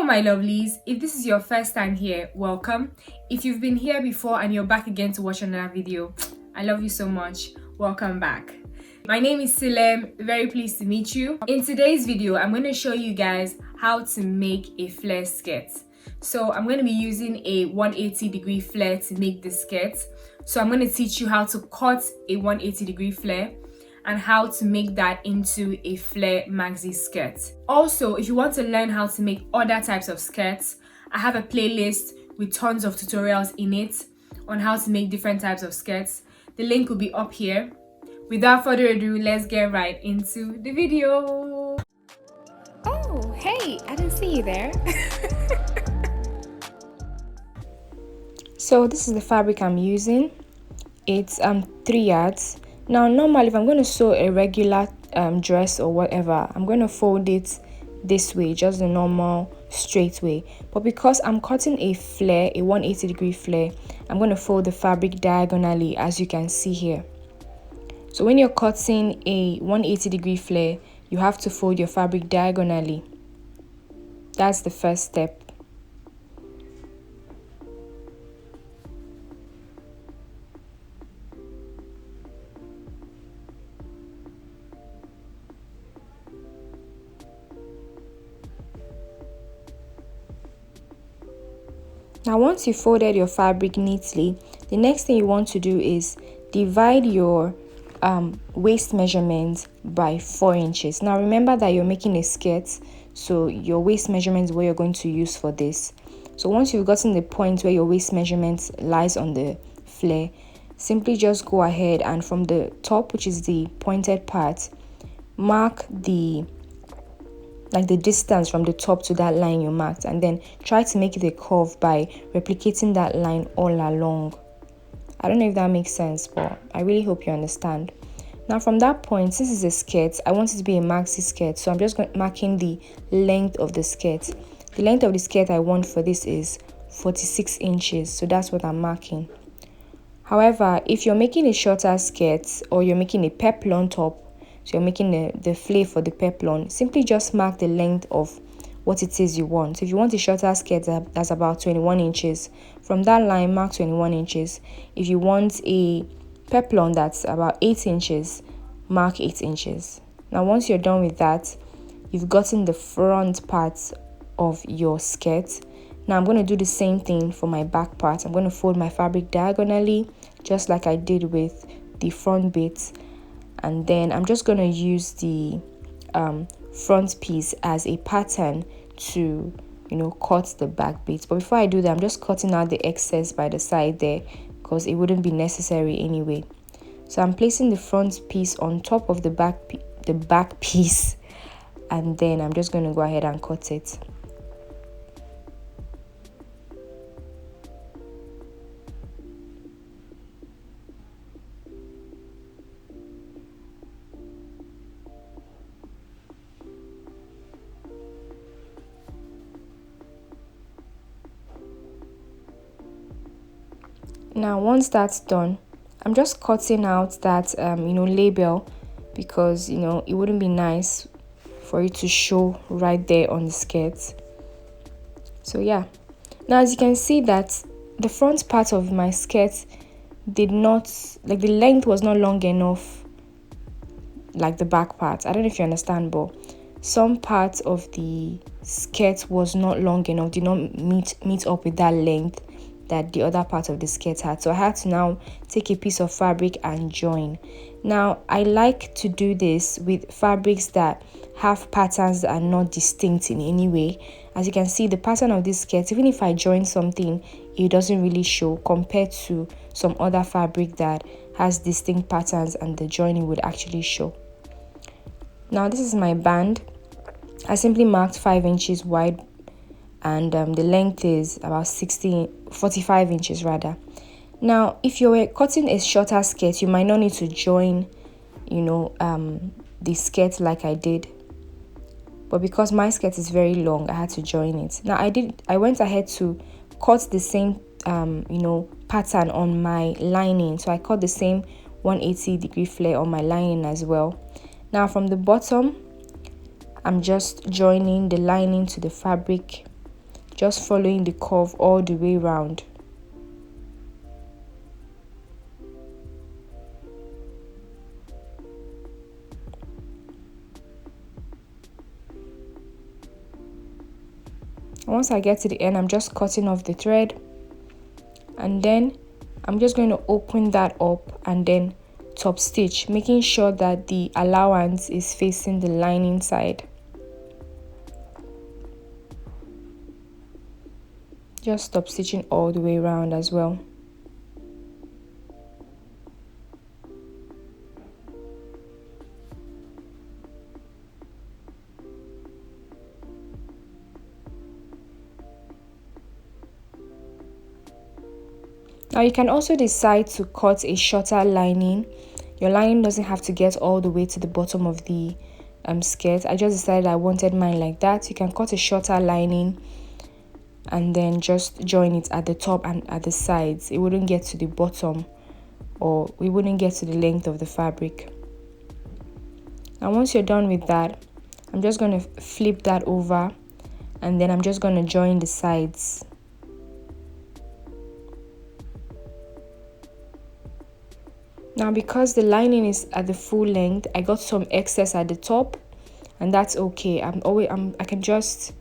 my lovelies, if this is your first time here, welcome. If you've been here before and you're back again to watch another video, I love you so much. Welcome back. My name is Silem, very pleased to meet you. In today's video, I'm going to show you guys how to make a flare skirt. So I'm going to be using a 180-degree flare to make this skirt. So I'm going to teach you how to cut a 180-degree flare and how to make that into a flare maxi skirt. Also, if you want to learn how to make other types of skirts, I have a playlist with tons of tutorials in it on how to make different types of skirts. The link will be up here. Without further ado, let's get right into the video. Oh, hey, I didn't see you there. So this is the fabric I'm using. It's 3 yards. Now normally if I'm going to sew a regular dress or whatever, I'm going to fold it this way, just the normal straight way. But because I'm cutting a flare, a 180-degree flare, I'm going to fold the fabric diagonally, as you can see here. So when you're cutting a 180-degree flare, you have to fold your fabric diagonally. That's the first step. Now once you folded your fabric neatly, the next thing you want to do is divide your waist measurement by 4 inches. Now remember that you're making a skirt, so your waist measurement is what you're going to use for this. So once you've gotten the point where your waist measurement lies on the flare, simply just go ahead and from the top, which is the pointed part, mark the distance from the top to that line you marked, and then try to make it a curve by replicating that line all along. I don't know if that makes sense, but I really hope you understand. Now from that point, since it's a skirt, I want it to be a maxi skirt, so I'm just marking the length of the skirt. The length of the skirt I want for this is 46 inches, so that's what I'm marking. However, if you're making a shorter skirt or you're making a peplum top, so you're making the flare for the peplum, simply just mark the length of what it is you want. So if you want a shorter skirt that's about 21 inches, from that line mark 21 inches. If you want a peplum that's about 8 inches, mark 8 inches. Now once you're done with that, you've gotten the front part of your skirt. Now I'm going to do the same thing for my back part. I'm going to fold my fabric diagonally, just like I did with the front bit. And then I'm just going to use the front piece as a pattern to, cut the back bit. But before I do that, I'm just cutting out the excess by the side there because it wouldn't be necessary anyway. So I'm placing the front piece on top of the back piece, and then I'm just going to go ahead and cut it. Now once that's done, I'm just cutting out that label, because it wouldn't be nice for it to show right there on the skirt. So yeah, now as you can see that the front part of my skirt did not, the length was not long enough like the back part. I don't know if you understand, but some parts of the skirt was not long enough, did not meet up with that length that the other part of the skirt had. So I had to now take a piece of fabric and join. Now I like to do this with fabrics that have patterns that are not distinct in any way. As you can see, the pattern of this skirt, even if I join something, it doesn't really show compared to some other fabric that has distinct patterns and the joining would actually show. Now this is my band. I simply marked 5 inches wide, and the length is about 45 inches rather. Now if you were cutting a shorter skirt, you might not need to join the skirt like I did, but because my skirt is very long, I had to join it. Now I went ahead to cut the same pattern on my lining, so I cut the same 180-degree flare on my lining as well. Now from the bottom, I'm just joining the lining to the fabric just following the curve all the way round. Once I get to the end, I'm just cutting off the thread, and then I'm just going to open that up and then top stitch, making sure that the allowance is facing the lining side. Just top stitching all the way around as well. Now you can also decide to cut a shorter lining. Your lining doesn't have to get all the way to the bottom of the skirt. I just decided I wanted mine like that. You can cut a shorter lining and then just join it at the top and at the sides. It wouldn't get to the bottom, or we wouldn't get to the length of the fabric. Now once you're done with that, I'm just going to flip that over, and then I'm just going to join the sides. Now because the lining is at the full length, I got some excess at the top, and that's okay. I can just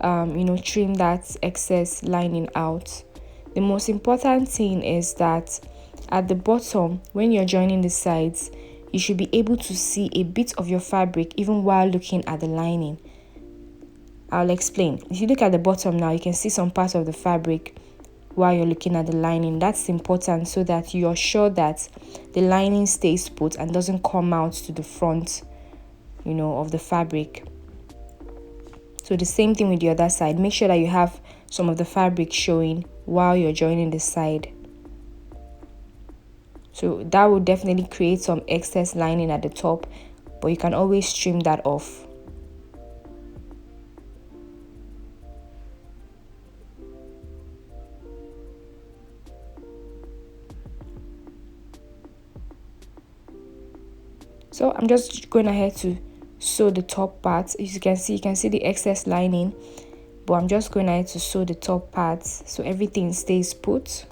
trim that excess lining out. The most important thing is that at the bottom, when you're joining the sides, you should be able to see a bit of your fabric even while looking at the lining. I'll explain. If you look at the bottom now, you can see some part of the fabric while you're looking at the lining. That's important so that you're sure that the lining stays put and doesn't come out to the front, of the fabric. So the same thing with the other side. Make sure that you have some of the fabric showing while you're joining the side. So that will definitely create some excess lining at the top, but you can always trim that off. So I'm just going ahead to sew the top part. As you can see the excess lining, but I'm just going ahead to sew the top parts so everything stays put.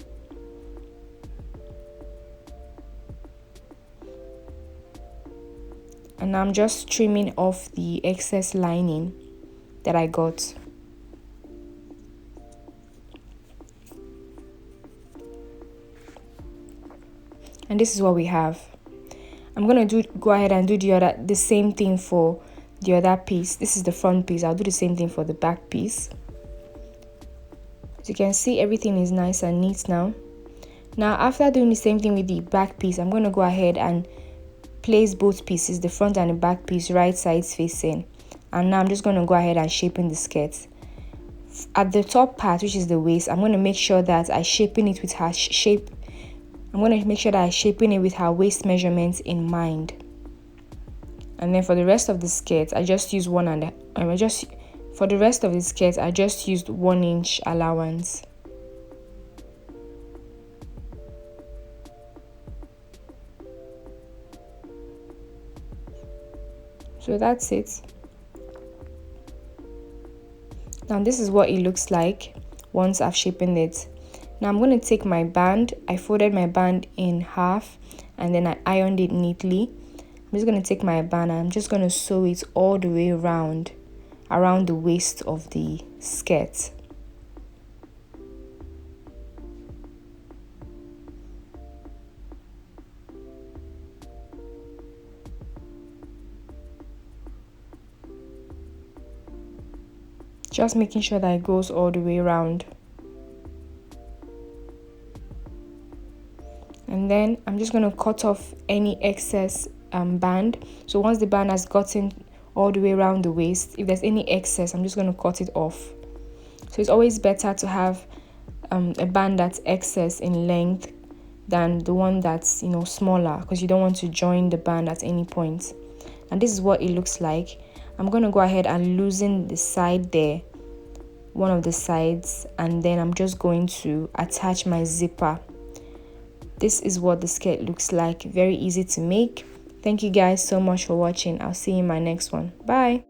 And I'm just trimming off the excess lining that I got. And this is what we have. I'm gonna go ahead and do the same thing for the other piece. This is the front piece. I'll do the same thing for the back piece. As you can see, everything is nice and neat now. Now after doing the same thing with the back piece, I'm gonna go ahead and place both pieces, the front and the back piece, right sides facing. And now I'm just gonna go ahead and shape in the skirt. At the top part, which is the waist, I'm gonna make sure that I shaping it with her shape. I'm going to make sure that I'm shaping it with her waist measurements in mind. And then for the rest of the skirt, I just use for the rest of the skirt, I just used 1 inch allowance. So that's it. Now this is what it looks like once I've shaped it. Now I'm going to take my band. I folded my band in half and then I ironed it neatly. I'm just going to take my band and I'm just going to sew it all the way around the waist of the skirt. Just making sure that it goes all the way around. And then I'm just going to cut off any excess band. So once the band has gotten all the way around the waist, if there's any excess, I'm just going to cut it off. So it's always better to have a band that's excess in length than the one that's smaller, because you don't want to join the band at any point. And this is what it looks like. I'm going to go ahead and loosen the side there, one of the sides, and then I'm just going to attach my zipper. This is what the skirt looks like. Very easy to make. Thank you guys so much for watching. I'll see you in my next one. Bye.